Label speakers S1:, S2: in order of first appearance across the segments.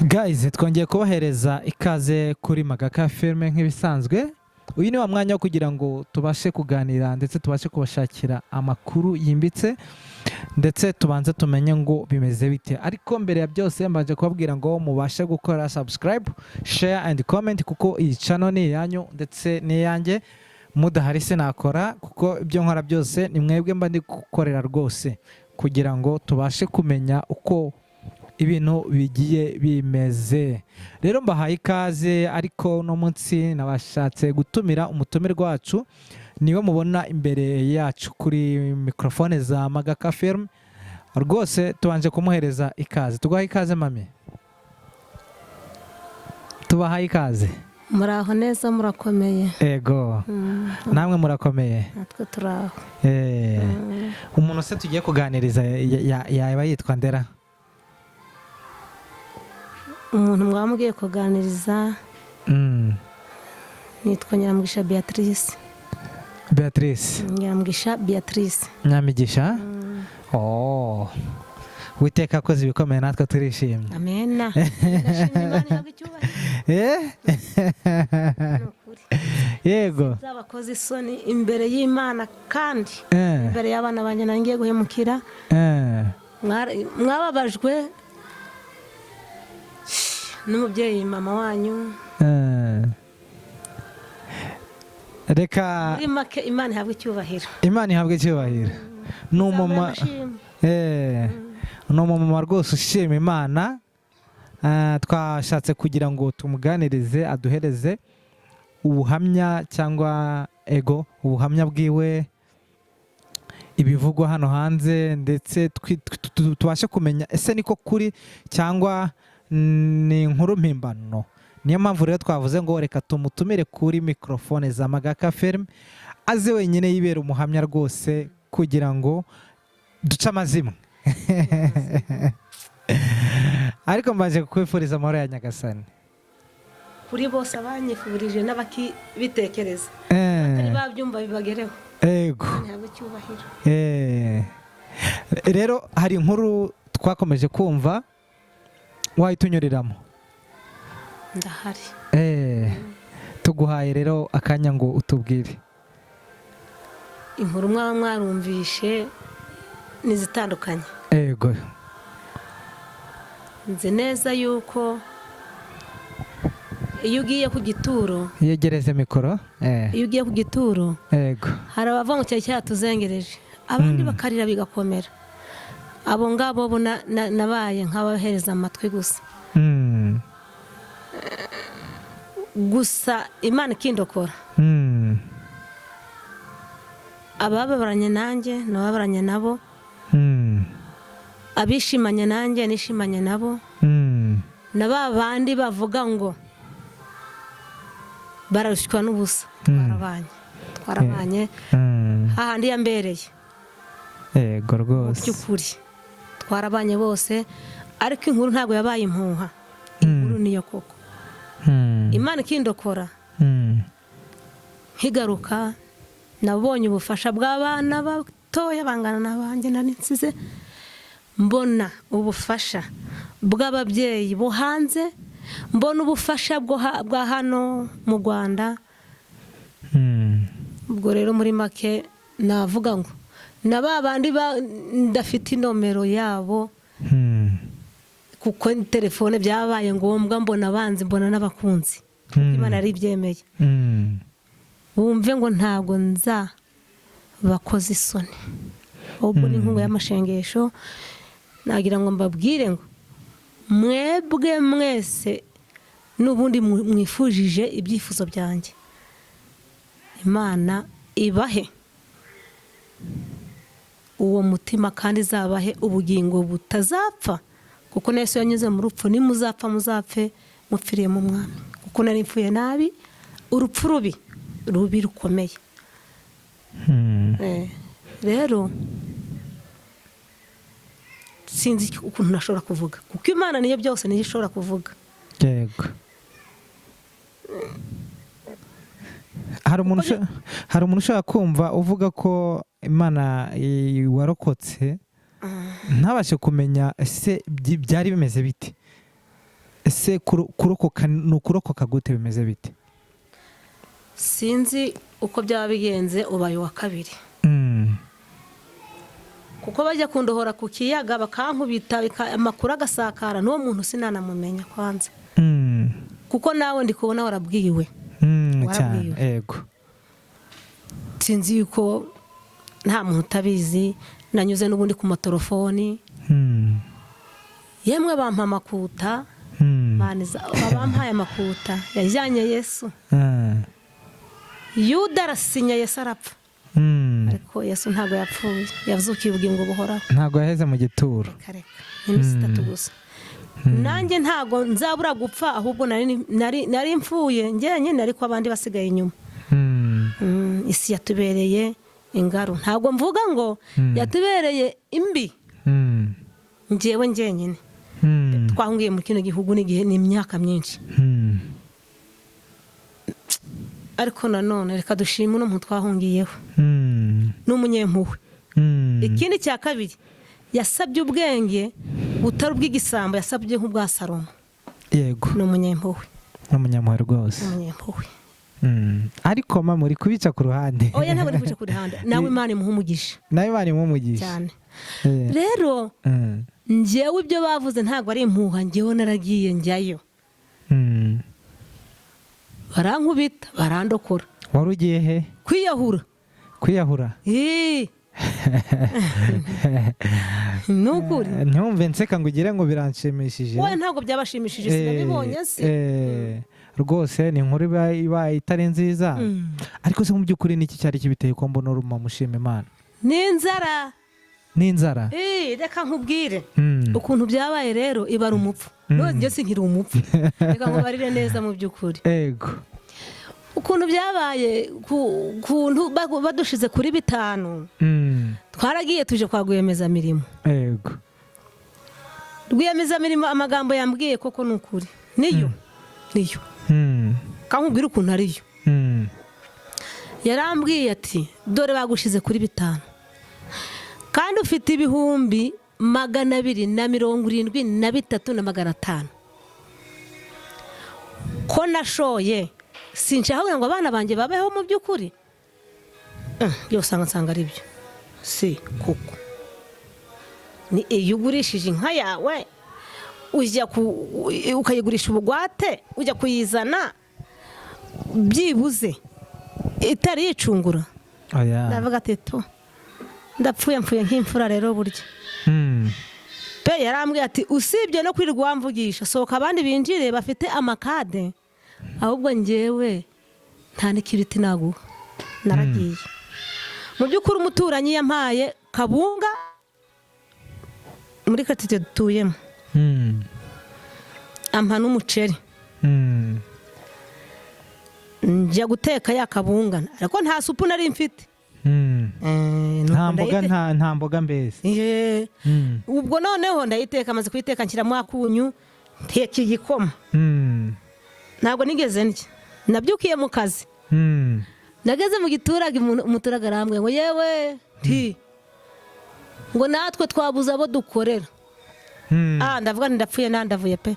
S1: Guys, twongeye kubahereza ikaze kuri Magaka Filme nk'ibisanzwe. Uyu ni wa mwanya wo kugira ngo tubashe kuganira ndetse tubashe kubashakira amakuru yimbitse ndetse tubanze tumenye ngo bimeze bite. Ariko mbere ya byose mbaje kubabwira ngo mubashe gukora subscribe, share and comment kuko iyi channel ni yanyu ndetse ni yanjye. Mudahari sinakora kuko ibyo nkora byose ni mwebwe mba ndi gukorera rwose kugira ngo tubashe kumenya uko ibintu bigiye bimeze. Rero mbahaye ikaze, ariko no munsi nabashatse gutumira umutumirwa wacu niwe mubona imbere yacu kuri microphone za Magaka Filme. Rwose tubanje kumuhereza ikaze. Tugaha ikaze mami. Tubahaye ikaze.
S2: Muraho neza, murakomeye.
S1: Ego. Namwe murakomeye.
S2: Natwe turaho.
S1: Umuntu se tugiye kuganiriza yaba yitwa Ndera?
S2: Umuntu mwamubwiye kuganiriza nitwa Nyiramugisha Beatrice.
S1: Beatrice.
S2: Nyiramugisha Beatrice.
S1: Nyamigisha? Oh. Witeka akoze ibikomeye natwe turishimye.
S2: Amena. Ndashimira Imana ihabwe icyubahiro.
S1: Yego.
S2: Zabakoze isoni imbere y'Imana kandi imbere y'abana banjye nangiye guhemukira. Mwababajwe n'umubyeyi mama wanyu.
S1: Reka
S2: muri make Imana ihabwe icyubahiro.
S1: Imana ihabwe icyubahiro. N'umama n'umama rwose ushima Imana. Twashatse kugira ngo tumuganirize aduhereze ubuhamya cyangwa ubuhamya bwiwe, ibivugwa hano hanze, ndetse tubashe kumenya ese niko kuri cyangwa ni inkuru mpimbano. Niyo mpamvu rero twavuze ngo reka tumutumire kuri microphone za Magaka Filme aze wenyine yibera umuhamya rwose kugira ngo duce amazimwe. Ariko mbaje kukwifuriza amahoro ya Nyagasani
S2: kuri bose abanyifurije n'abakibitekereza batari babyumva bibagereho. Ego.
S1: Rero hari inkuru twakomeje kumva, wayitunyuriramo?
S2: Ndahari.
S1: Tuguhaye rero akanya ngo utubwire.
S2: Inkuru mwaba mwarumvishe nizitandukanye.
S1: Ego.
S2: Nzi neza yuko iyo ugiye ku gituro,
S1: yegereze mikoro.
S2: Iyo ugiye ku gituro,
S1: ego,
S2: hari abava mu cyari cyatuzengereje, abandi bakarira bigakomera. Abo ngabo bo nabaye nk'abahereza amatwi gusa. Gusa Imana ikindokora. Abababaranye nanjye nababaranye nabo. Abishimanye nanjye nishimanye nabo. Na babandi bavuga ngo bararushywa n'ubusa. Twarabanye hahandi yambereye.
S1: Ego rwose.
S2: By'ukuri twarabanye bose, ariko inkuru ntabwo yabaye impuha. Inkuru niyo koko. Imana ikindokora. Higaruka nabonye ubufasha bw'abana batoya bangana n'abanjye naninsize. Mbona ubufasha bw'ababyeyi bo hanze, mbona ubufasha bwa hano mu Rwanda. Ubwo rero muri make navuga ngo na babandi ndafite inomero yabo, kuko telefone byabaye ngombwa, mbona abanzi mbona n'abakunzi. Imana yari ibyemeye. Bumve ngo ntago nza bakoze isoni. Ubwo ni inkunga y'amashengesho. Nagira ngo mbabwire ngo mwebwe mwese n'ubundi mwifujije ibyifuzo byanjye, Imana ibahe uwo mutima kandi izabahe ubugingo butazapfa, kuko Yesu yanyuze mu rupfu. Nimuzapfa muzapfe mupfiriye mu Mwami, kuko nari mfuye nabi, urupfu rubi rukomeye. Rero sinzi ukuntu nashobora kuvuga, kuko Imana niyo byose, niyo ishobora kuvuga.
S1: Yego. Hari umuntu ushaka kumva uvuga ko Imana warokotse ntabashe kumenya ese byari bimeze bite. ese kurokoka ni ukurokoka gute, bimeze bite?
S2: sinzi uko byaba bigenze ubaye wa kabiri, kuko bajya kundohora ku kiyaga bakankubita amakuru agasakara, n'uwo muntu sinanamumenya kwanza, kuko nawe ndi kubona warabwiwe.
S1: cyane yego.
S2: sinzi yuko nta muntu utabizi. nanyuze n'ubundi ku matorofoni, yemwe bampa amakuta, bampaye amakuta yajyanye Yesu. Yuda arasinya, Yesu arapfa, ariko Yesu ntabwo yapfuye, yazukiye ubugingo buhoraho,
S1: ntabwo yaheze mu gituro.
S2: iminsi 3 gusa. nanjye ntabwo nzabura gupfa, ahubwo nari mfuye njyenyine, ariko abandi basigaye inyuma. isi yatubereye ingaru, ntabwo mvuga ngo yatubereye imbi, njyewe njyenyine. twahungiye mu kino gihugu n'igihe n'imyaka myinshi, ariko nanone reka dushime uno muntu twahungiyeho, n'umunyempuhwe. ikindi cya kabiri, yasabye ubwenge butari ubw'igisambo, yasabye nk'ubwa Salomo.
S1: yego,
S2: n'umunyempuhwe,
S1: n'umunyampuhwe rwose.
S2: n'umunyempuhwe.
S1: ariko mama muri kubica ku ruhande.
S2: oya ntabwo ndi kubica ku ruhande, nawe Imana imuha umugisha,
S1: nawe Imana imuha umugisha
S2: cyane. rero njyewe ibyo bavuze ntabwo ari impuha, njyewe naragiye njyayo, barankubita barandokora.
S1: wari ugiye he?
S2: kwiyahura. nukuri
S1: ntumve nseka ngo ugire ngo biranshimishije.
S2: wowe ntabwo byabashimishije, sinabibonye se.
S1: rwose ni inkuru iba itari nziza, ariko se mu by'ukuri niki cyari kibiteye ko mbona uruma mushima Imana? n'inzara.
S2: reka nkubwire ukuntu byabaye rero, iba ari umupfu. njye sinkiri umupfu, reka nkubarire neza mu by'ukuri.
S1: yego,
S2: ukuntu byabaye, kuntu badushize kuri 5, twaragiye tuje kwa rwiyemezamirimo.
S1: yego,
S2: rwiyemezamirimo amagambo yambwiye koko ni ukuri, niyo kankubwira ukuntu ariyo. yarambwiye ati dore bagushize kuri 5 kandi ufite ibihumbi 273,500 ko nashoye, sinshaka ngo abana banjye babeho mu by'ukuri. yose nsanga ari byo, si kuko ni iyo ugurishije inka yawe ujya ukayigurisha ubugwate, ujya kuyizana byibuze itari yicungura. ndavuga ati ndapfuye nk'imfura rero burya. pe yarambwiye ati usibye no kwirirwa wamvugisha, sohoka abandi binjire bafite amakade, ahubwo njyewe nta n'ikibiti naguha. naragiye mu by'ukuri, umuturanyi yampaye kabunga muri karitsiye dutuyemo, ampa n'umuceri, njya guteka ya kabunga, ariko nta supu nari mfite.
S1: nta mboga mbese.
S2: ubwo noneho ndayiteka, maze kuyiteka nshyiramo akunyu, nteka igikoma. ntabwo nigeze ndya, nabyukiye mu kazi. nageze mu giturage, umuturage arambwira ngo yewe ngo natwe twabuze abo dukorera. ndavuga ndapfuye nandavuye pe,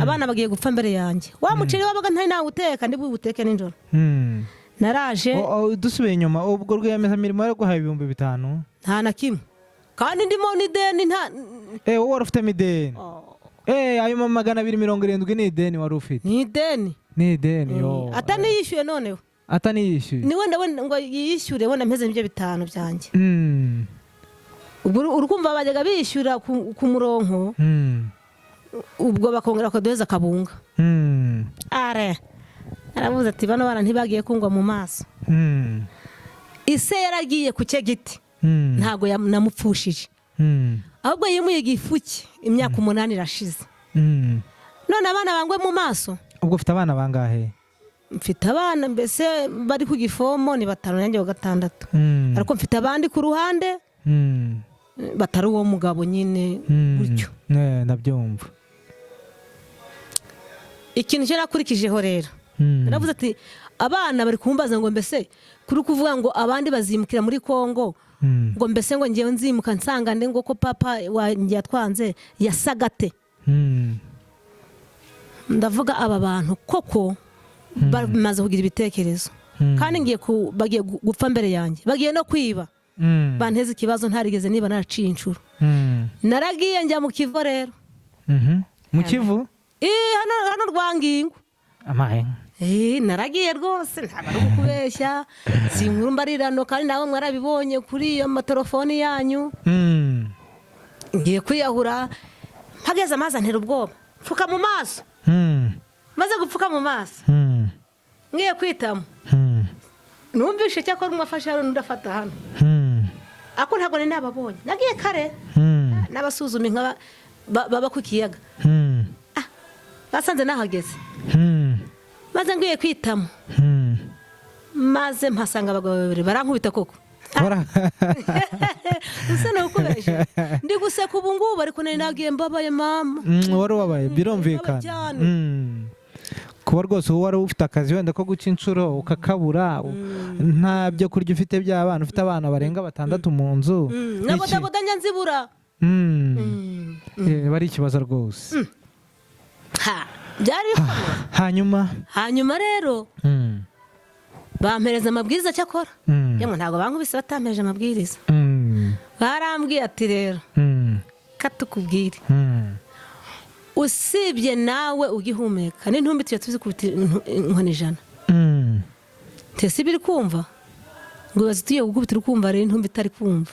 S2: abana bagiye gupfa mbere yanjye. wa muceri wabaga ntari nawuteka, ndi buwuteke nijoro. naraje
S1: dusubiye inyuma, ubwo rwiyemezamirimo yaraguhaye 5,000?
S2: nta na kimwe, kandi ndimo n'ideni.
S1: wowe wari ufitemo ideni? ayo 270 ni ideni wari ufite? ni ideni.
S2: ataniyishyuye noneho, niwe ndabona ngo yishyure, wenda mpeze n'ibyo 5 byanjye. ubwo urukumva bajyaga bishyura ku murongo, ubwo bakongera bakaduheza akabunga. aravuze ati bano bana ntibagiye kungwa mu maso. ise yaragiye ku cye giti, ntabwo namupfushije, ahubwo yimuye igifuki. imyaka 8 irashize, none abana bangwe mu maso.
S1: ubwo ufite abana bangahe?
S2: mfite abana mbese bari ku gifomo ni 5, nanjye wa 6, ariko mfite abandi ku ruhande batari uwo mugabo nyine gutyo.
S1: nabyumva.
S2: ikintu cyo nakurikijeho rero, naravuze ati abana bari kumbaza ngo mbese kuri kuvuga ngo abandi bazimukira muri Kongo, ngo mbese ngo ngewe nzimuka nsanga nde ngo ko papa wanjye yatwanze yasagate. ndavuga aba bantu koko bamaze kugira ibitekerezo kandi bagiye gupfa mbere yanjye, bagiye no kwiba, banteze ikibazo ntarigeze niba naraciye inshuro. Naragiye njya mu Kivu rero.
S1: Mu Kivu?
S2: Hano Rwangingo.
S1: Amahe.
S2: Naragiye rwose ntabwo ari ukubeshya, sinkuru mbarirano kandi nawe mwarabibonye kuri iyo matelefoni yanyu. Ngiye kwiyahura, mpageze amazi antera ubwoba, pfuka mu maso. Maze gupfuka mu maso, ngiye kwitamo, numvishe cyakora umwafashe hano ndafata hano. Ako ntabwo nari nababonye, nagiye kare n'abasuzumi nka baba ku kiyaga. Basanze nahageze, maze ngiye kwitamo, maze mpasanga abagabo babiri barankubita koko. Usa n'ukubesha, ndi guseka ubu ngubu ariko nari nagiye mbabaye mama.
S1: Wari wabaye birumvikana. Kuba rwose wari ufite akazi wenda ko guca inshuro ukakabura, nta byo kurya ufite by'abana, ufite abana barenga 6 mu nzu,
S2: nabodaboda njya nzibura.
S1: Bari ikibazo rwose.
S2: Byari hanyuma rero bampereza amabwiriza cyakora, yemwe ntabwo bankubise batampeje amabwiriza. Barambwiye ati rero katukubwire, usibye nawe ugihumeka n'intumbi tuye tuzi kubita inkoni 100. Tese biri kumva ngo bazituye gukubita ukumva rero intumbi itari kumva.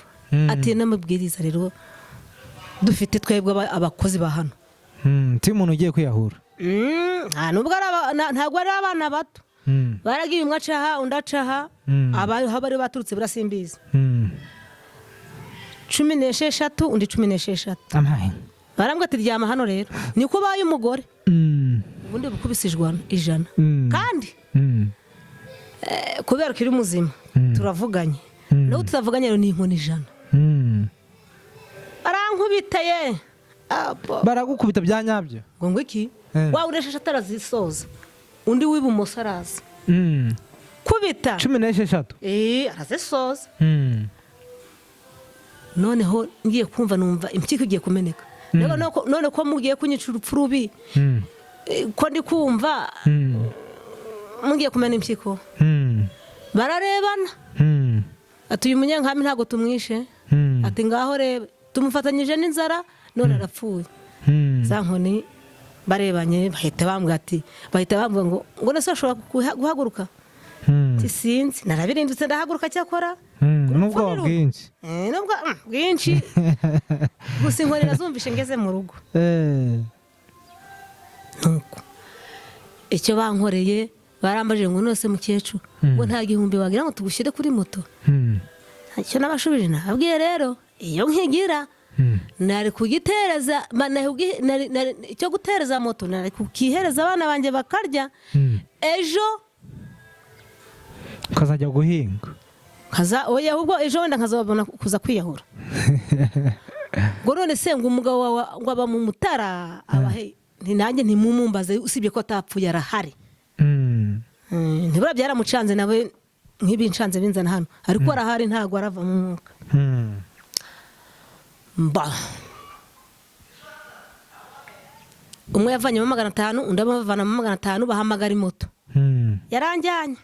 S2: Ati n'amabwiriza rero dufite twebwe abakozi ba hano.
S1: Ti umuntu ugiye kwiyahura.
S2: Nubwo ntabwo ari abana bato, baragiye umwe acaha undi acaha, abari baturutse burasimbiza 16 undi 16. Barambwa ati ryama hano rero, niko baye umugore ubundi bukubisijwe 100. Kandi kubera ko iri muzima turavuganye, no tutavuganye rero ni inkoni 100. Arankubitaye,
S1: baragukubita bya nyabyo
S2: ngo iki wa uresha atarazisoza, undi w'ibumoso araza kubita
S1: 16.
S2: arazisoza. Noneho ngiye kumva numva impyiko igiye kumeneka. None ko mugiye kunyicura urupfu rubi, ko ndi kumva mugiye kumena impyiko. Bararebana, ati uyu munyankami ntabwo tumwishe, ati ngaho rebe tumufatanyije n'inzara none arapfuye. Za nkoni barebanye bahita bambwa ngo nase ashobora guhaguruka. Sinzi, narabirindutse ndahaguruka cyakora
S1: nubwo bwinshi,
S2: nubwo bwinshi gusa inkoni nazumvishe ngeze mu rugo. Nuko icyo bankoreye barambaje ngo nose mukecuru ngo nta gihumbi wagira ngo tugushyire kuri moto. Icyo nabashubije nabwiye rero iyo nkigira nari kugitereza, icyo gutereza moto nari kukihereza abana banjye bakarya, ejo
S1: kazajya guhinga.
S2: Oya ahubwo ejo wenda nkazabona kuza kwiyahura. Ngo none se ngo umugabo wawe ngo aba mu Mutara abahe, nanjye ntimumumbaze usibye ko atapfuye arahari. Ntibura byaramucanze nawe nk'ibincanze binzana hano, ariko arahari ntago arava mu mwuka. Umwe yavanyemo 500, undi abavanamo 500, bahamagara imoto. Yaranjyanye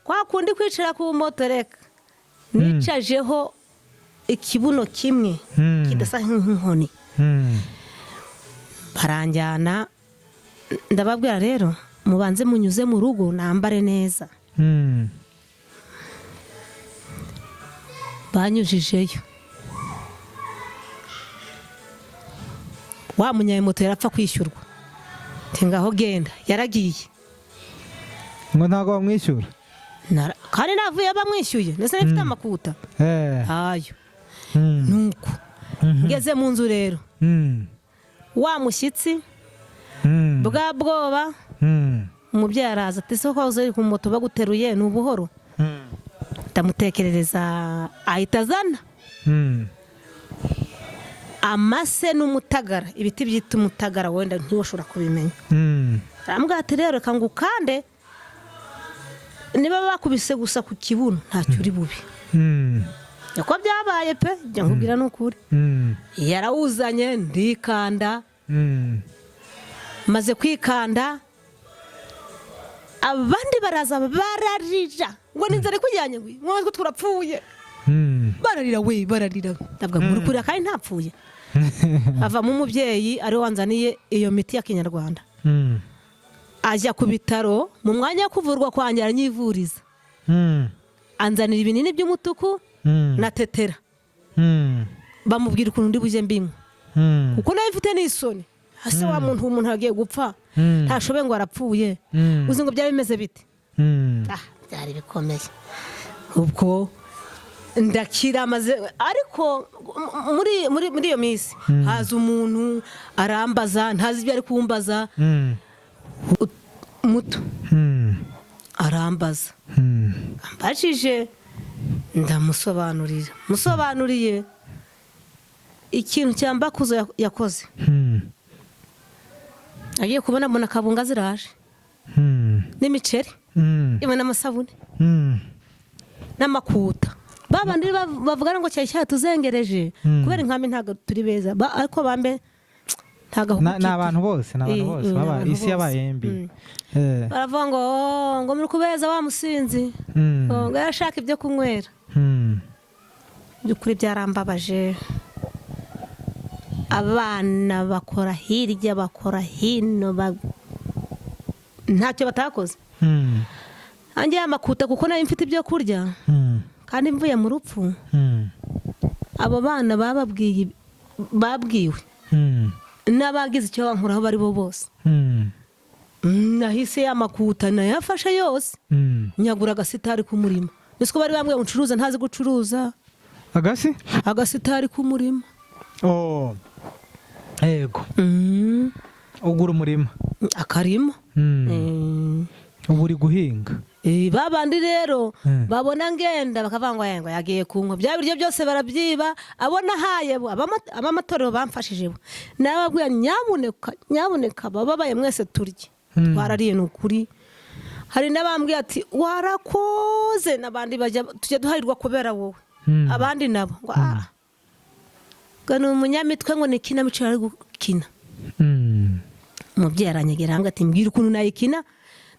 S2: kwa kundi kwicara ku moto, reka nicajeho ikibuno kimwe kidasa nk'inkoni. Baranjyana, ndababwira rero mubanze munyuze mu rugo nambare neza. Banyujijeyo, wa munyaye moto yarapfa kwishyurwa. Ngaho genda, yaragiye.
S1: Ngo ntago bamwishyura
S2: kandi navuye bamwishyuye, ndetse nifite amakuta. Ayo nuko ngeze mu nzu rero, wa mushyitsi bwa bwoba, umubyeyi araza ati se ko uzi ku moto baguteruye n'ubuhoro. Ndamutekerereza, ahita azana amase n'umutagara, ibiti byita umutagara, wenda ntiwashobora kubimenya. Arambwira ati rero reka ngukande, niba bakubise gusa ku kibuno ntacyo uri bubi. Yako byabaye pe, njya nkubwira n'ukuri. Yarawuzanye ndikanda, maze kwikanda abandi baraza bararira ngo ninzare kujyanye ngo turapfuye. Bararira we bararira ndavuga muri kuri kandi ntapfuye. Ava mu mubyeyi ari wanzaniye iyo miti ya kinyarwanda. Ajya ku bitaro mu mwanya wo kuvurwa kwanjye aranyivuriza. Anzanira ibinini by'umutuku na tetera. Bamubwira ukuntu ndi buje mbinywa. Kuko nayo mfite n'isoni. Hase wa umuntu agiye gupfa. Ntashobe ngo arapfuye. Uzi ngo byaba bimeze bite? Byari bikomeye. Ubwo ndakira maze ariko muri iyo minsi haza umuntu arambaza ntazi ibyo ari kumbaza muto arambaza ambajije musobanuriye ikintu cyambakuzo yakoze. Agiye kubona mbona kabunga ziraje n'imiceri imwe n'amasabune n'amakuta. Babandi bavuga ngo cyashya tuzengereje kubera inkami ntago turi beza ariko bambe ntago
S1: n'abantu bose baba isi y'abayembi.
S2: Baravuga ngo muri kubeza wa musinzi ngo yashaka ibyo kunywera. Byukuri byarambabaje. Abana bakora hirya bakora hino ntacyo batakoze. Angiye amakuta kuko nayo mfite ibyo kurya kandi mvuye mu rupfu. Abo bana babwiwe n'abagize icyo bankuraho bari bo bose. Nahise y'amakuta nayafashe yose nyagura agasitari k'umurima. Niko bari bambwiye gucuruza ntazi gucuruza agasitari k'umurima.
S1: Yego. Ugura umurima
S2: akarima.
S1: Ubu uri guhinga.
S2: Babandi rero babona ngenda bakavuga ngo yagiye kunywa bya biryo byose barabyiba. Abona haye abamatorero bamfashije bo nababwiye nyabuneka babaye mwese turye. Twarariye n'ukuri. Hari nabambwiye ati warakoze nabandi bajya tujye duharirwa kubera wowe. Abandi nabo ngo gano umunyamitwe ngo ni kinamico ari gukina. Umubyeyi aranyegera hanga ati mbwira ukuntu nayikina.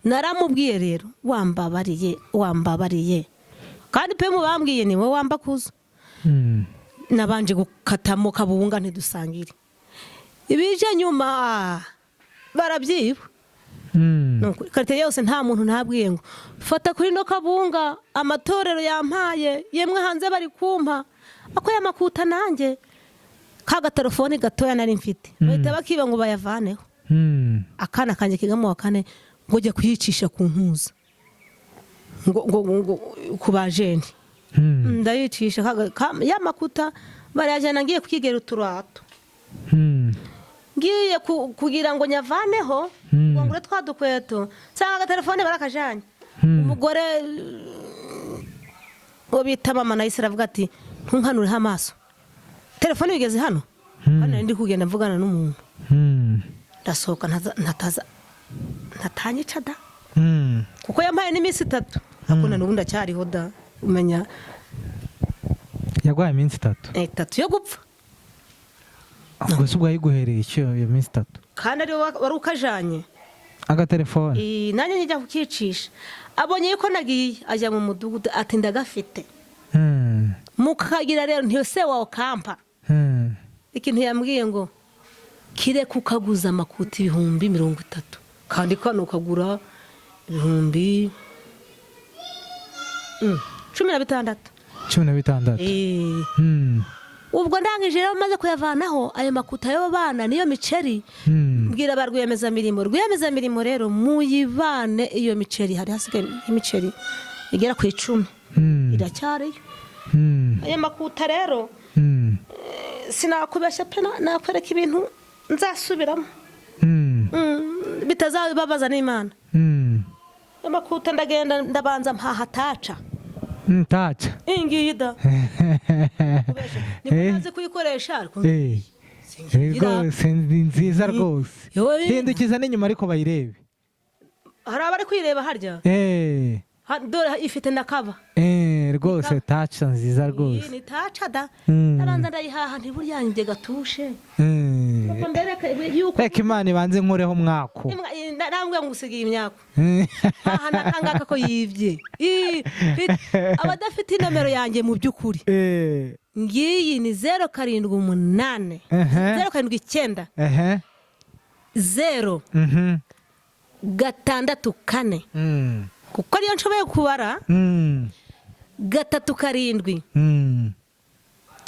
S2: Naramubwiye rero wambabariye kandi pe mubambwiye ni wowe wambakuza. Nabanje gukatamo kabunga ntidusangire ibije nyuma barabyiba. Karte yose nta muntu ntabwiye ngo fata kuri no kabunga amatorero yampaye yemwe hanze bari kumpa ako yamakuta nanjye kaga telefone gatoya nari mfite bahita bakiba ngo bayavaneho. Akana kanje kigamo wakane ngo jya kuyicisha ku ntuza ngo kubajeni. Ndayicisha yamakuta barajana ngiye kukigera uturato. Ngiye kugira ngo nyavaneho ngo ngure twadukweto sanga telefone barakajanye. Umugore ngo bita mama nahise aravuga ati ntunkanure amaso telefone bigeze hano kandi ndi kugenda mvugana n'umuntu. Ndasohoka ntatanyica da kuko yampaye n'iminsi 3 akuna n'ubundi acyariho da umenya
S1: yagwaye iminsi
S2: 3 yo gupfa.
S1: Ubwo subwa yiguhereye icyo iyo minsi 3
S2: kandi ari wari ukajanye
S1: aga telefone.
S2: Nanye njya kukicisha abonye yuko nagiye ajya mu mudugudu ati ndagafite. Mukagira rero ntiyo se wawe kampa. Ikintu yambwiye ngo kire kukaguza amakuti 30 kandi kano ukagura 16 ubwo ndangije rero maze kuyavanaho ayo makuta yo bana niyo miceri. Mbwira barwiyemeza mirimo rero muyivane iyo miceri hari hasigaye imiceri igera ku 10 iracyariyo. Ayo makuta rero sinakubesha pe nakwereka ibintu nzasubiramo bitazabibabaza n'Imana. Amakuta ndagenda ndabanza mpahataca ingida nikumaze kuyikoresha ariko
S1: rwose nziza rwose hindukiza n'inyuma ariko bayirebe.
S2: Hari abari kwireba harya dore ifite na kaba
S1: rwose taca nziza rwose.
S2: iyi ni taca da nabanza ndayihaha ntiburyanjye gatushe kuko mbereka yuko
S1: reka Imana ibanze nkureho mwako
S2: nambwe ngo usigiye imyako aha natangaka ko yivye abadafite inomero yanjye mu by'ukuri ngiyi ni 078 079 0 664 kuko ariyo nshoboye kubara 3 7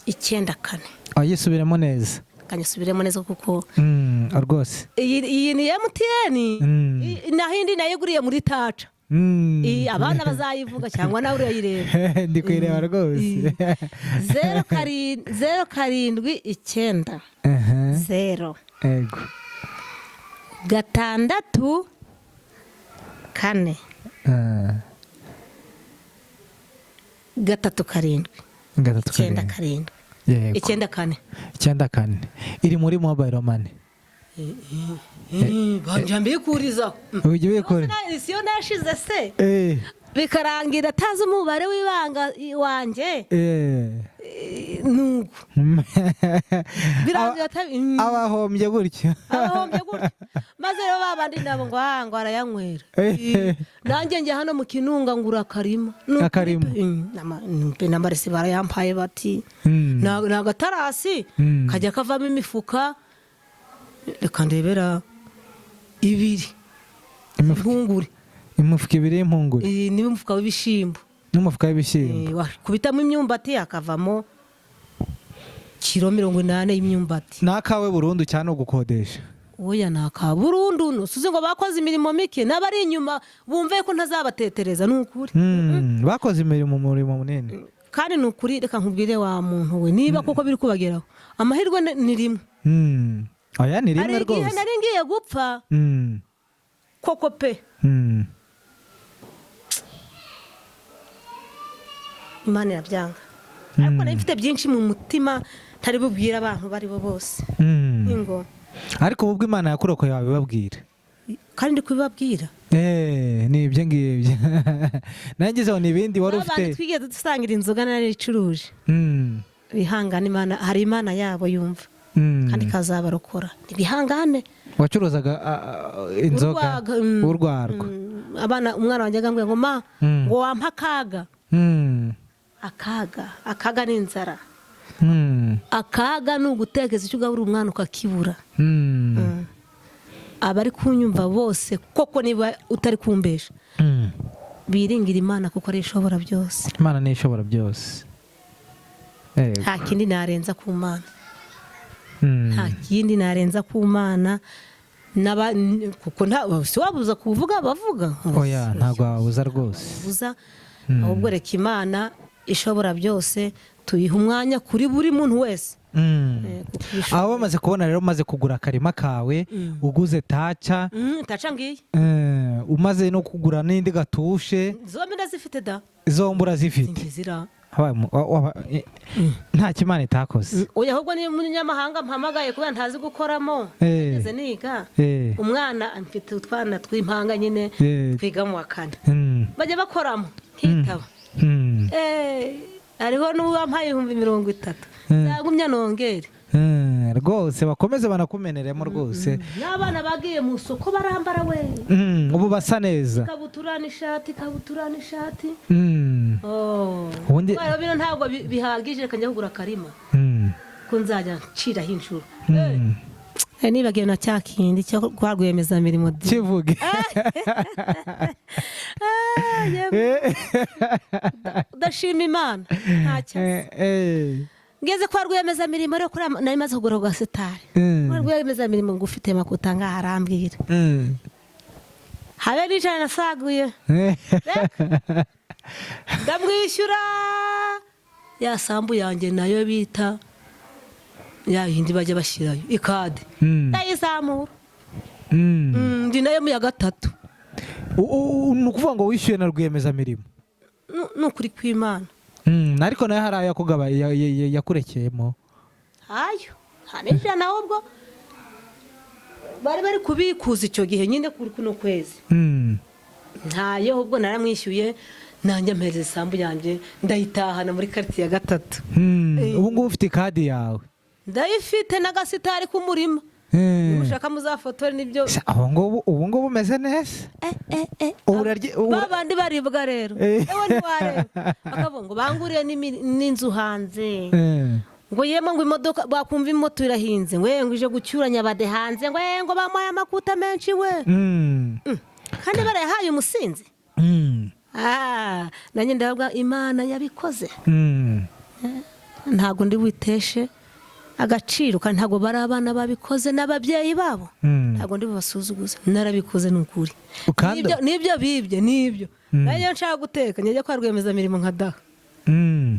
S2: 9
S1: yisubiremo neza
S2: kanyisubiremo neza kuko
S1: rwose
S2: iyi ni MTN naho indi nayiguriye muri taca abana bazayivuga cyangwa nawe urayireba
S1: ndi kuyireba rwose
S2: 079 0
S1: ego
S2: 6 4 3 7 9
S1: 9 iri muri mobile money
S2: banjambiye kuriza
S1: ujye ubikora
S2: siyo nashize se bikarangira atazi umubare w'ibanga wanjye nuko birangira
S1: abahombye gutyo
S2: maze rero babandi nabo ngo arayanywera nanjye njye hano mu Kinunga ngura akarima n'amaresi barayampaye bati n'agatarasi kajya kavamo imifuka reka ndebera 2 impungure imifuka 2 y'impungure n'imifuka w'ibishimbo kubitamo imyumbati akavamo kilo 80 y'imyumbati
S1: nakawe burundu cyane ugukodesha
S2: oya naka burundu nusuze ngo bakoze imirimo mike n'abari inyuma bumve ko ntazabatetereza n'ukuri
S1: bakoze imirimo munini
S2: kandi n'ukuri reka nkubwire wa muntu we niba koko biri kubageraho amahirwe ni rimwe
S1: oya ni rimwe rwose
S2: ari nari ngiye gupfa koko pe Imana yabyanga ariko nifite byinshi mu mutima ntari bubwira abantu bari bo bose ingo
S1: ariko ubwo Imana yakurokoye wabibabwira
S2: kandi ndi kubibabwira
S1: ni ibyo ngibyo nangezeho n'ibindi wari ufite
S2: abandi twigeze dusangira inzoga naricuruje bihangane Imana hari Imana yabo yumva kandi kazabarokora ibihangane
S1: wacuruzaga inzoga urwarwa
S2: abana umwana wanjye agambye ngo ma ngo wampa akaga ni inzara akaga ni ugutekeza icyo ugabura umwana ukakibura abari kunyumva bose koko niba utari kumbesha biringira Imana kuko ari ishobora byose
S1: Imana ni ishobora byose
S2: nta kindi narenza ku Mana nta kindi narenza ku Mana kuko si wabuza kuvuga bavuga
S1: oya ntabwo wabuza rwose
S2: ahubwo reka Imana ishobora byose tuyiha umwanya kuri buri muntu wese
S1: aho bamaze kubona rero umaze kugura akarima kawe uguze taca
S2: ngiye
S1: umaze no kugura n'indi gatushe
S2: zombi ndazifite da
S1: zombi urazifite nta kimana itakoze
S2: oya ahubwo ni umunyamahanga mpamagaye kubera ntazi gukoramo ngeze niga umwana mfite utwana tw'impanga nyine twiga mu wa 4 bajya bakoramo hitaba hariho n'uwampaye 30,000 zagumya nongere
S1: rwose bakomeze banakumeneremo rwose
S2: n'abana bagiye mu soko barambara we
S1: ubu basa neza
S2: kabutura n'ishati
S1: ubundi
S2: bino ntabwo bihagije kajya kugura akarima ko nzajya nciraho inshuro nibagiwe na cya kindi cyo kwa rwiyemezamirimo
S1: kivuge
S2: udashima Imana ntacyo ngeze kwa rwiyemezamirimo rero nari maze kugura gasitari rwiyemezamirimo ngo ufite makuta ngaho arambwira habe n'ijana nasaguye ndamwishyura ya sambu yanjye nayo bita ya yindi bajya bashyirayo ikade ndayizamura ndi nayo mu ya 3
S1: ni ukuvuga ngo wishyuye na rwiyemezamirimo
S2: ni ukuri kw'Imana
S1: ariko nayo hari ayo yakurekeyemo
S2: ayo hari ijana ahubwo bari kubikuza icyo gihe nyine kuri kuno kwezi ntayo ahubwo naramwishyuye nanjye ampereza isambu yanjye ndayitahana muri quartier ya 3.
S1: ubu ngubu ufite kadi yawe?
S2: Ndayifite n'agasitari k'umurima. Mushaka muzafotore nibyo.
S1: Ubu ngubu umeze neza.
S2: Babandi baribwa rero. Ewe ntiwareba. Bakavuga ngo banguriye n'inzu hanze. Ngo yema ngo imodoka bakumva imoto irahinze ngo ije gucyuranya bade hanze ngo bamuhaye amakuta menshi we. Kandi barayahaye umusinzi. Nanjye ndavuga Imana yabikoze. Ntago ndi witeshe agaciro kandi ntago bari abana babikoze n'ababyeyi babo. Ntago ndi basuzuguza narabikoze n'ukuri. Nibyo bibye nibyo. Nayo nshaka guteka njye kwa rwemeza mirimo nkadaha.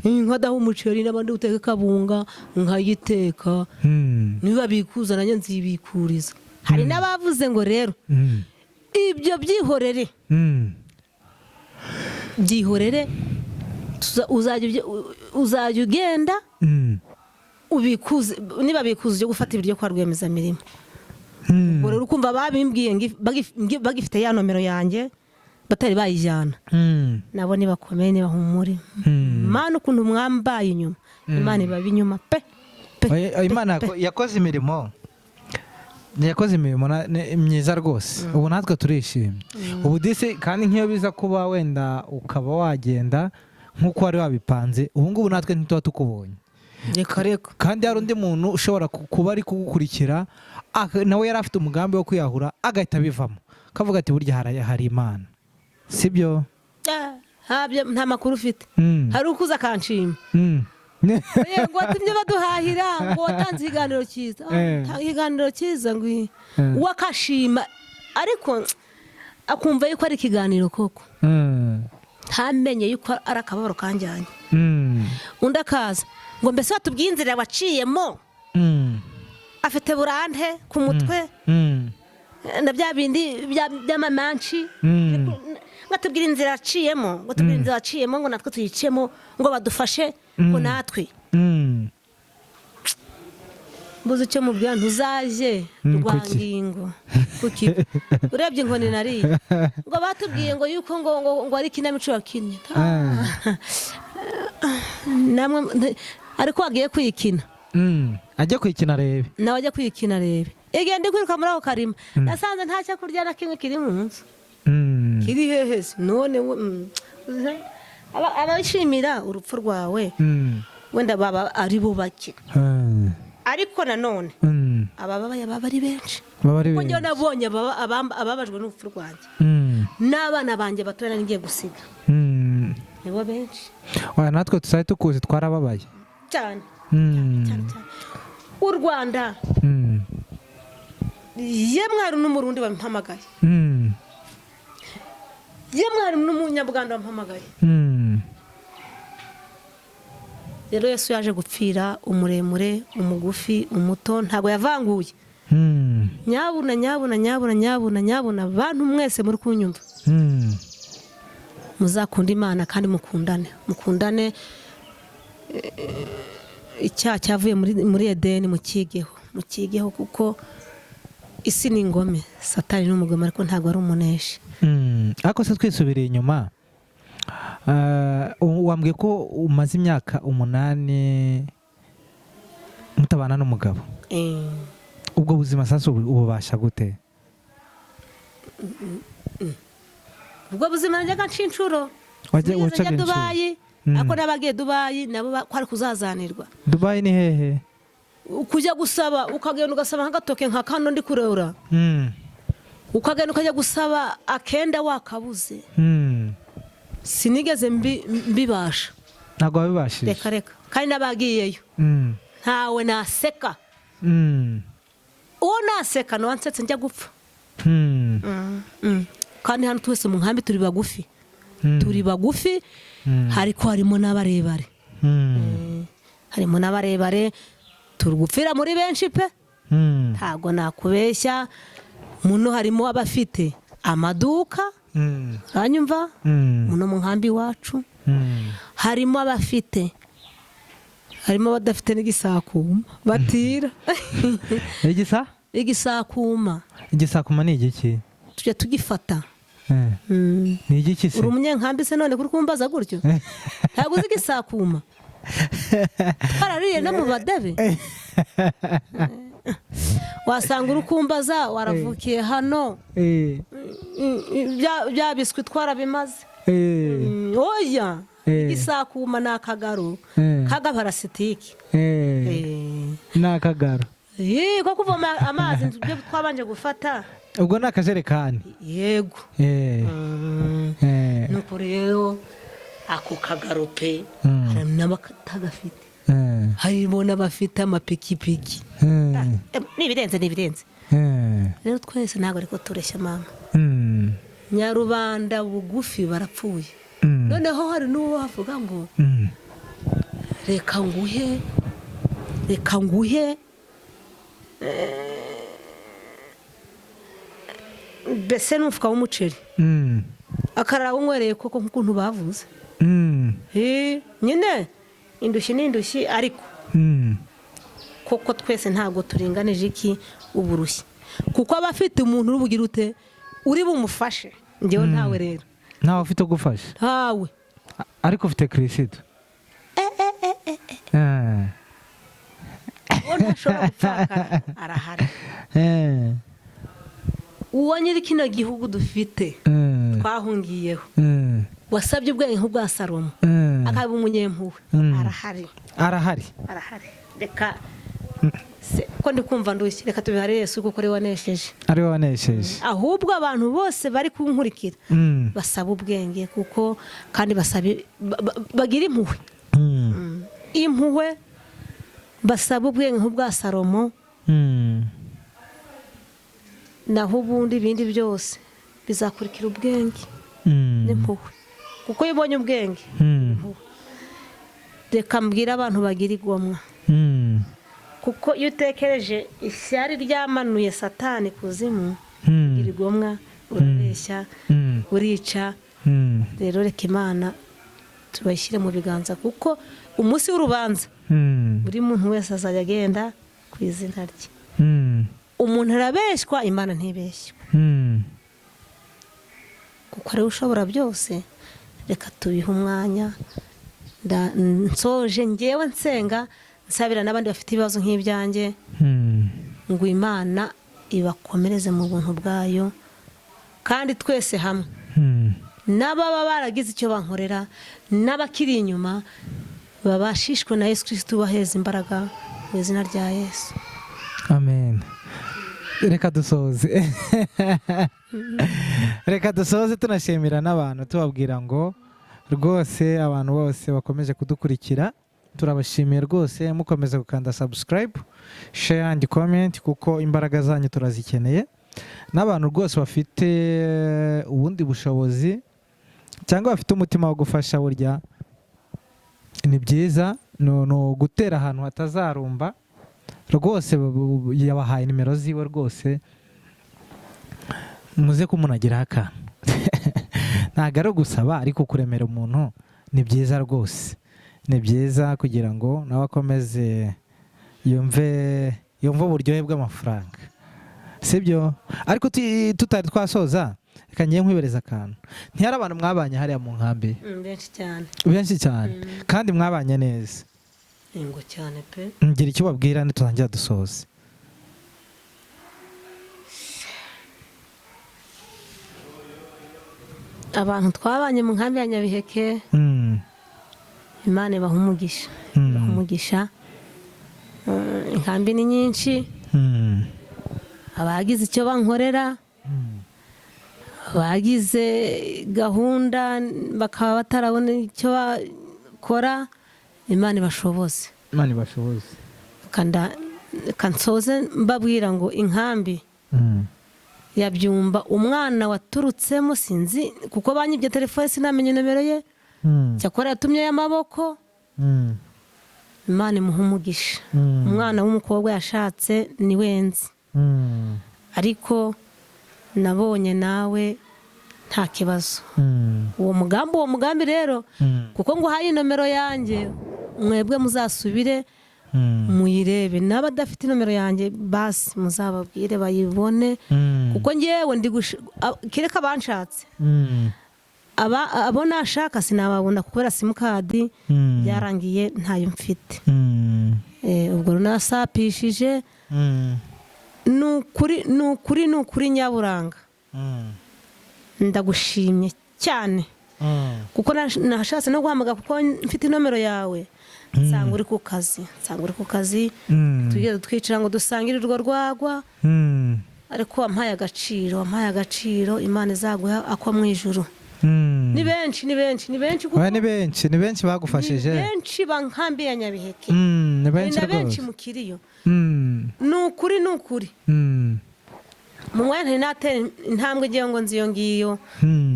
S2: Nkadaha umuceri n'abandi uteka kabunga nkayiteka. Niba bikuza nanjye nzibikuriza. Hari n'abavuze ngo rero ibyo byihorere. Byihorere uzajya ugenda ubikuze niba bikuze byo gufata ibiryo kwa rwemeza mirimo. Ubwo rero ukumva babimbwiye bagifite ya nomero yanjye batari bayijyana. Nabo ni bakomeye ni bahumure. Imana ukuntu mwambaye inyuma Imana iba binyuma pe.
S1: Imana yakoze imirimo. Yakoze imirimo myiza rwose. Ubu natwe turishimye. Ubu dise kandi nk'iyo biza kuba wenda ukaba wagenda nk'uko wari wabipanze ubu ngubu natwe ntituba tukubonye.
S2: Reka
S1: kandi hari undi muntu ushobora kuba ari kugukurikira nawe yari afite umugambi wo kwiyahura agahita bivamo kavuga ati burya hari Imana, sibyo?
S2: Nta makuru ufite. Hari ukuza kanshima ngo watumye baduhahira ngo watanze ikiganiro cyiza. Ikiganiro cyiza ngo wakashima ariko akumva yuko ari ikiganiro koko. Ntamenye yuko ari akababaro kanjyanye. Undi akaza ngo mbese watubwiye inzira waciyemo. Afite burante ku mutwe na bya bindi by'amamanshi. Batubwira inzira aciyemo ngo tubwire inzira aciyemo ngo natwe tuyicemo ngo badufashe ngo natwe. Mbuze icyo mubwira ntuzaje rwangingo kuki urebye inkoni nari ngo batubwiye ngo yuko ngo ari kinamico yakinnye namwe ariko wagiye kwikina.
S1: Ajya kwikina rebe
S2: nawe ajya kwikina rebe igende kwiruka muri ako karima nasanze nta cyo kurya na kimwe kiri mu nzu. Kiri hehese none abashimira urupfu rwawe wenda baba ari bo bake. Ariko nanone ababaye baba ari benshi. Kuko njye nabonye ababajwe n'urupfu rwanjye n'abana banjye batoya ngiye gusiga nibo benshi.
S1: Natwe tusaye tukuzi twarababaye
S2: cyane. U Rwanda yemwe hari n'umurundi bampamagaye. Yemwe hari n'umunyabuganda bampamagaye. Rero Yesu yaje gupfira umuremure umugufi umuto ntago yavanguye. Nyabuna abantu mwese muri kunyumva muzakunda Imana kandi mukundane icyaha cyavuye muri Edeni mukigeho kuko isi ni ingome Satani n'umugome ariko ntago ari umuneshi.
S1: Ariko se twisubiriye inyuma wambwiye ko umaze imyaka 8 mutabana n'umugabo. Ubwo buzima sasa ububasha gute?
S2: Ubwo buzima njyaga nshinshuro
S1: waca
S2: Dubai ako nabagiye Dubai nabo kwari kuzazanirwa.
S1: Dubai ni hehe?
S2: Kujya gusaba ukagenda ugasaba nk'agatoke nka kano ndi kureura. Ukagenda ukajya gusaba akenda wakabuze. Sinigeze mbibasha.
S1: Ntago wabibashije?
S2: Reka kandi nabagiyeyo ntawe naseka. Uwo naseka no ansetse njya gupfa. Kandi hano twese mu nkambi turi bagufi hariko harimo n'abarebare. Harimo n'abarebare turugupfira muri benshi pe. Ntago nakubeshya muno harimo abafite amaduka. Hanyumva muno mu nkambi wacu harimo abafite harimo badafite n'igisakuma batira.
S1: Igisakuma
S2: Igisakuma
S1: ni igiki?
S2: tujya tugifata
S1: ni igiki se
S2: uri umunyenkambi se none kuri kumbaza gutyo ntabwo uzi igisakuma twarariye no mu badebe wasanga uri kumbaza waravukiye hano bya biswi twarabimaze oya igisakuma ni akagaro k'agaparasitiki
S1: ni akagaro
S2: ko kuvoma amazi ibyo twabanje gufata
S1: ubwo ni akajerekani
S2: yego nuko rero ako kagaro pe hari n'abatagafite harimo n'abafite amapikipiki n'ibirenze rero twese ntabwo ariko tureshya mama nyarubanda bugufi barapfuye noneho hari n'uwo bavuga ngo reka nguhe mbese n'umufuka w'umuceri akarara unywereye koko nk'ukuntu bavuze nyine indushyi n'indushyi ariko koko twese ntabwo turinganije iki uburushyi kuko aba afite umuntu urubugira ute uri bumufashe njyewe ntawe rero
S1: ntawe ufite ugufasha
S2: ntawe
S1: ariko ufite kirisito
S2: uwo ntashobora gupfakara arahari uwo nyiri kino gihugu dufite twahungiyeho wasabye ubwenge nk'ubwa Salomo akaba umunyempuhwe arahari reka ko ndi kumva ndushye reka tubihare Yesu kuko ari wanesheje ahubwo abantu bose bari kunkurikira basaba ubwenge kuko kandi bagira impuhwe basaba ubwenge nk'ubwa Salomo naho ubundi ibindi byose bizakurikira ubwenge n'impuhwe kuko iyo ubonye ubwenge reka mbwira abantu bagira igomwa kuko iyo utekereje ishyari ryamanuye Satani kuzimu ugira igomwa urabeshya urica rero reka Imana tubayishyire mu biganza kuko umunsi w'urubanza buri muntu wese azajya agenda ku izina rye umuntu arabeshywa Imana ntibeshywe kuko ariwe ushobora byose reka tubihe umwanya nsoje ngewe nsenga nsabira n'abandi bafite ibibazo nk'ibyanjye ngo Imana ibakomereze mu buntu bwayo kandi twese hamwe n'ababa baragize icyo bankorera n'abakiri inyuma babashishwe na Yesu Kristo baheza imbaraga mu izina rya Yesu
S1: amen. Reka dusoze tunashimira n'abantu tubabwira ngo rwose abantu bose bakomeje kudukurikira turabashimiye rwose mukomeza gukanda subscribe share and comment kuko imbaraga zanyu turazikeneye n'abantu rwose bafite ubundi bushobozi cyangwa bafite umutima wo gufasha burya ni byiza no gutera ahantu hatazarumba rwose yabahaye nimero ziwe rwose muze kumunagiraho akantu ntabwo ari ugusaba ariko kuremera umuntu ni byiza rwose ni byiza kugira ngo nawe akomeze yumve uburyohe bw'amafaranga sibyo ariko tutari twasoza reka ngiye nkwibereza akantu ntihari abantu mwabanye hariya mu nkambi benshi cyane kandi mwabanye neza
S2: ingo cyane pe
S1: ngira icyo babwira niturangira dusoze
S2: abantu twabanye mu nkambi ya Nyabiheke Imana ibaha umugisha inkambi ni nyinshi abagize icyo bankorera bagize gahunda bakaba batarabona icyo bakora Imana ibashoboze kansoze mbabwira ngo inkambi ya Byumba umwana waturutsemo sinzi kuko banyibye telefone sinamenye nomero ye cyakora yatumye y'amaboko Imana imuha umugisha umwana w'umukobwa yashatse ni wenzi ariko nabonye nawe nta kibazo uwo mugambi rero kuko ngo hayi nomero yanjye mwebwe muzasubire muyirebe n'abadafite nomero yanjye basi muzababwire bayibone kuko ngewe kireka banshatse abo nashaka sinababona kubera simukadi byarangiye ntayo mfite ubwo nasapishije ni ukuri nyaburanga ndagushimye cyane kuko nashatse no guhamagara kuko mfite nomero yawe nsanga uri ku kazi tugeze twicara ngo dusangire urwo rwagwa ariko wampaye agaciro Imana izaguha ako mu ijuru ni benshi
S1: ni benshi bagufashije
S2: ni benshi bankambiye Nyabiheke
S1: ni
S2: benshi mukiriyo ni ukuri mu mwanya natera intambwe igiye ngo nziyo ngiyo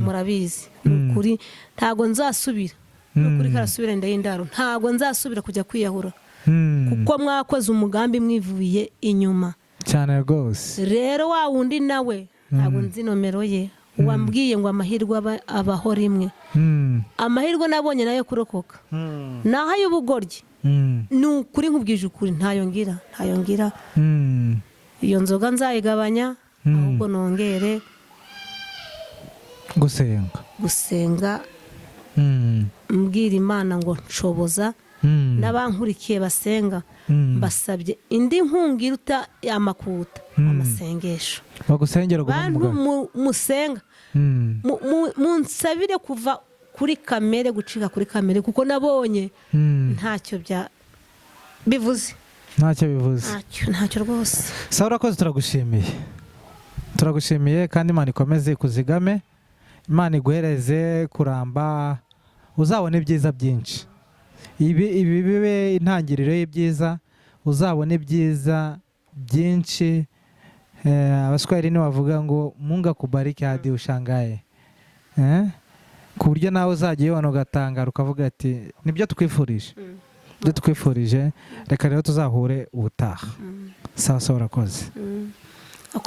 S2: murabizi ni ukuri ntago nzasubira ni ukuri karasubira ndayindaro ntago nzasubira kujya kwiyahura kuko mwakoze umugambi mwivuye inyuma
S1: cyane rwose
S2: rero wa wundi nawe ntago nzi nomero ye wambwiye ngo amahirwe abaho rimwe amahirwe nabonye nayo kurokoka naho ay'ubugoryi ni ukuri nkubwije ukuri ntayo ngira iyo nzoga nzayigabanya ahubwo nongere gusenga mbwira Imana ngo nshoboza n'abankurikiye basenga mbasabye indi nkunga iruta y'amakuta amasengesho
S1: bagusengera
S2: bantu musenga munsabire kuva kuri kamere gucika kuri kamere kuko nabonye ntacyo bivuze ntacyo rwose
S1: sawa urakoze turagushimiye kandi Imana ikomeze kuzigame Imana iguhereze kuramba uzabona ibyiza byinshi ibi bibe intangiriro y'ibyiza uzabona ibyiza byinshi abaswahili ni bavuga ngo Mungu akubariki hadi ushangaye ku buryo nawe uzajya ubona ugatangara ukavuga ati nibyo twifurije reka rero tuzahure ubutaha sawa urakoze